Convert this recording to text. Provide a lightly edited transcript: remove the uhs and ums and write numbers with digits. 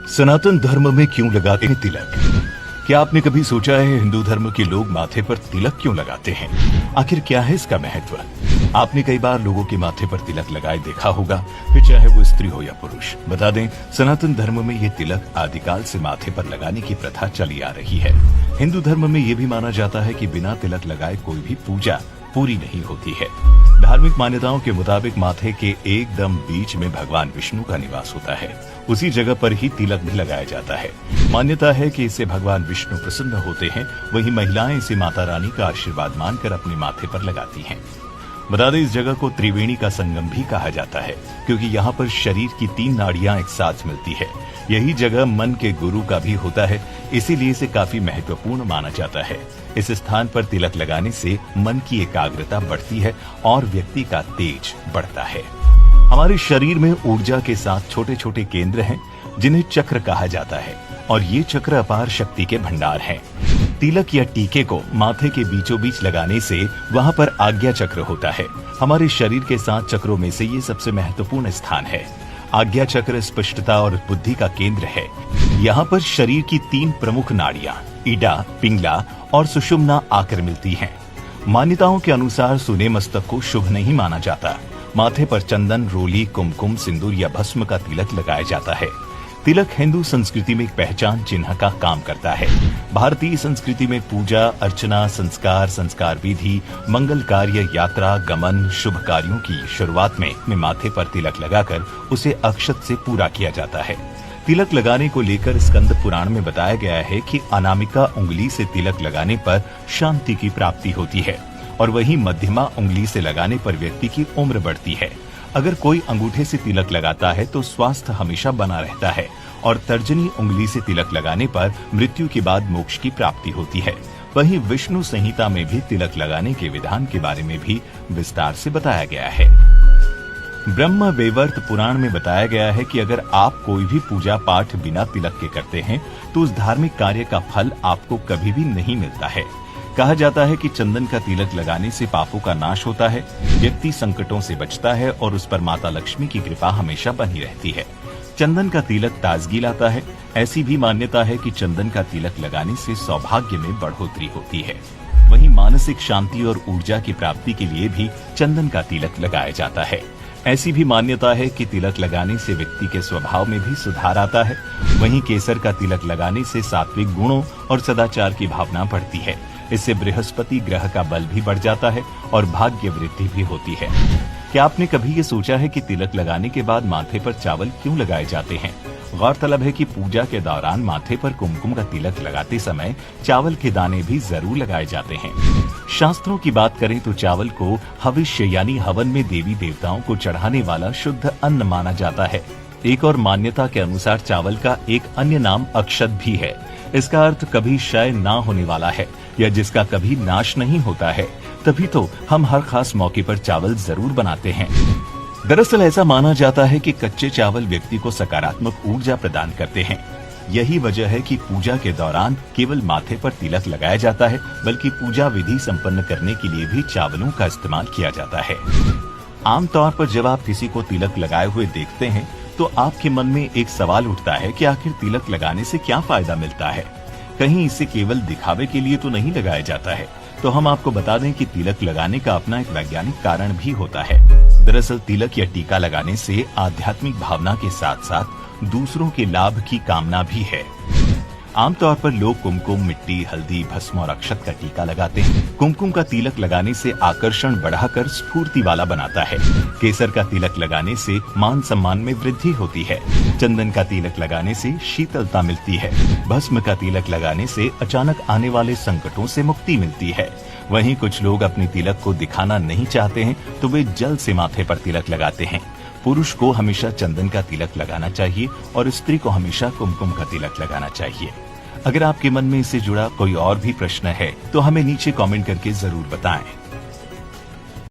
सनातन धर्म में क्यों लगाते हैं तिलक? क्या आपने कभी सोचा है हिंदू धर्म के लोग माथे पर तिलक क्यों लगाते हैं? आखिर क्या है इसका महत्व? आपने कई बार लोगों के माथे पर तिलक लगाए देखा होगा, फिर चाहे वो स्त्री हो या पुरुष। बता दें, सनातन धर्म में ये तिलक आदिकाल से माथे पर लगाने की प्रथा चली आ रही है। हिंदू धर्म में ये भी माना जाता है कि बिना तिलक लगाए कोई भी पूजा पूरी नहीं होती है। धार्मिक मान्यताओं के मुताबिक माथे के एकदम बीच में भगवान विष्णु का निवास होता है। उसी जगह पर ही तिलक भी लगाया जाता है। मान्यता है कि इससे भगवान विष्णु प्रसन्न होते हैं। वहीं महिलाएं इसे माता रानी का आशीर्वाद मानकर अपने माथे पर लगाती हैं। बता दें, इस जगह को त्रिवेणी का संगम भी कहा जाता है, क्योंकि यहाँ पर शरीर की 3 नाड़ियां एक साथ मिलती है। यही जगह मन के गुरु का भी होता है, इसीलिए इसे काफी महत्वपूर्ण माना जाता है। इस स्थान पर तिलक लगाने से मन की एकाग्रता बढ़ती है और व्यक्ति का तेज बढ़ता है। हमारे शरीर में ऊर्जा के साथ छोटे छोटे केंद्र हैं, जिन्हें चक्र कहा जाता है, और ये चक्र अपार शक्ति के भंडार हैं। तिलक या टीके को माथे के बीचों बीच लगाने से वहां पर आज्ञा चक्र होता है। हमारे शरीर के 7 चक्रों में से ये सबसे महत्वपूर्ण स्थान है। आज्ञा चक्र स्पष्टता और बुद्धि का केंद्र है। यहाँ पर शरीर की 3 प्रमुख नाड़ियां इडा, पिंगला और सुषुम्ना आकर मिलती हैं। मान्यताओं के अनुसार सूने मस्तक को शुभ नहीं माना जाता। माथे पर चंदन, रोली, कुमकुम, सिंदूर या भस्म का तिलक लगाया जाता है। तिलक हिंदू संस्कृति में एक पहचान चिन्ह का काम करता है। भारतीय संस्कृति में पूजा अर्चना, संस्कार विधि, मंगल कार्य, यात्रा, गमन, शुभ कार्यों की शुरुआत में माथे पर तिलक लगाकर उसे अक्षत से पूरा किया जाता है। तिलक लगाने को लेकर स्कंद पुराण में बताया गया है कि अनामिका उंगली से तिलक लगाने पर शांति की प्राप्ति होती है, और वहीं मध्यमा उंगली से लगाने पर व्यक्ति की उम्र बढ़ती है। अगर कोई अंगूठे से तिलक लगाता है तो स्वास्थ्य हमेशा बना रहता है, और तर्जनी उंगली से तिलक लगाने पर मृत्यु के बाद मोक्ष की प्राप्ति होती है। वहीं विष्णु संहिता में भी तिलक लगाने के विधान के बारे में भी विस्तार से बताया गया है। ब्रह्म वैवर्त पुराण में बताया गया है कि अगर आप कोई भी पूजा पाठ बिना तिलक के करते हैं तो उस धार्मिक कार्य का फल आपको कभी भी नहीं मिलता है। कहा जाता है कि चंदन का तिलक लगाने से पापों का नाश होता है, व्यक्ति संकटों से बचता है और उस पर माता लक्ष्मी की कृपा हमेशा बनी रहती है। चंदन का तिलक ताजगी लाता है। ऐसी भी मान्यता है कि चंदन का तिलक लगाने से सौभाग्य में बढ़ोतरी होती है। वहीं मानसिक शांति और ऊर्जा की प्राप्ति के लिए भी चंदन का तिलक लगाया जाता है। ऐसी भी मान्यता है कि तिलक लगाने से व्यक्ति के स्वभाव में भी सुधार आता है। वहीं केसर का तिलक लगाने से सात्विक गुणों और सदाचार की भावना बढ़ती है। इससे बृहस्पति ग्रह का बल भी बढ़ जाता है और भाग्य वृद्धि भी होती है। क्या आपने कभी ये सोचा है कि तिलक लगाने के बाद माथे पर चावल क्यों लगाए जाते हैं? गौरतलब है कि पूजा के दौरान माथे पर कुमकुम का तिलक लगाते समय चावल के दाने भी जरूर लगाए जाते हैं। शास्त्रों की बात करें तो चावल को हविष्य यानी हवन में देवी देवताओं को चढ़ाने वाला शुद्ध अन्न माना जाता है। एक और मान्यता के अनुसार चावल का एक अन्य नाम अक्षत भी है। इसका अर्थ कभी क्षय ना होने वाला है, या जिसका कभी नाश नहीं होता है। तभी तो हम हर खास मौके पर चावल जरूर बनाते हैं। दरअसल ऐसा माना जाता है कि कच्चे चावल व्यक्ति को सकारात्मक ऊर्जा प्रदान करते हैं। यही वजह है कि पूजा के दौरान केवल माथे पर तिलक लगाया जाता है, बल्कि पूजा विधि संपन्न करने के लिए भी चावलों का इस्तेमाल किया जाता है। आमतौर पर जब आप किसी को तिलक लगाए हुए देखते हैं तो आपके मन में एक सवाल उठता है कि आखिर तिलक लगाने से क्या फायदा मिलता है? कहीं इसे केवल दिखावे के लिए तो नहीं लगाया जाता है? तो हम आपको बता दें कि तिलक लगाने का अपना एक वैज्ञानिक कारण भी होता है। दरअसल तिलक या टीका लगाने से आध्यात्मिक भावना के साथ साथ दूसरों के लाभ की कामना भी है। आमतौर पर लोग कुमकुम, मिट्टी, हल्दी, भस्म और अक्षत का टीका लगाते हैं। कुमकुम का तिलक लगाने से आकर्षण बढ़ाकर स्फूर्ति वाला बनाता है। केसर का तिलक लगाने से मान सम्मान में वृद्धि होती है। चंदन का तिलक लगाने से शीतलता मिलती है। भस्म का तिलक लगाने से अचानक आने वाले संकटों से मुक्ति मिलती है। वहीं कुछ लोग अपने तिलक को दिखाना नहीं चाहते हैं तो वे जल से माथे पर तिलक लगाते हैं। पुरुष को हमेशा चंदन का तिलक लगाना चाहिए और स्त्री को हमेशा कुमकुम का तिलक लगाना चाहिए। अगर आपके मन में इससे जुड़ा कोई और भी प्रश्न है तो हमें नीचे कमेंट करके जरूर बताएं।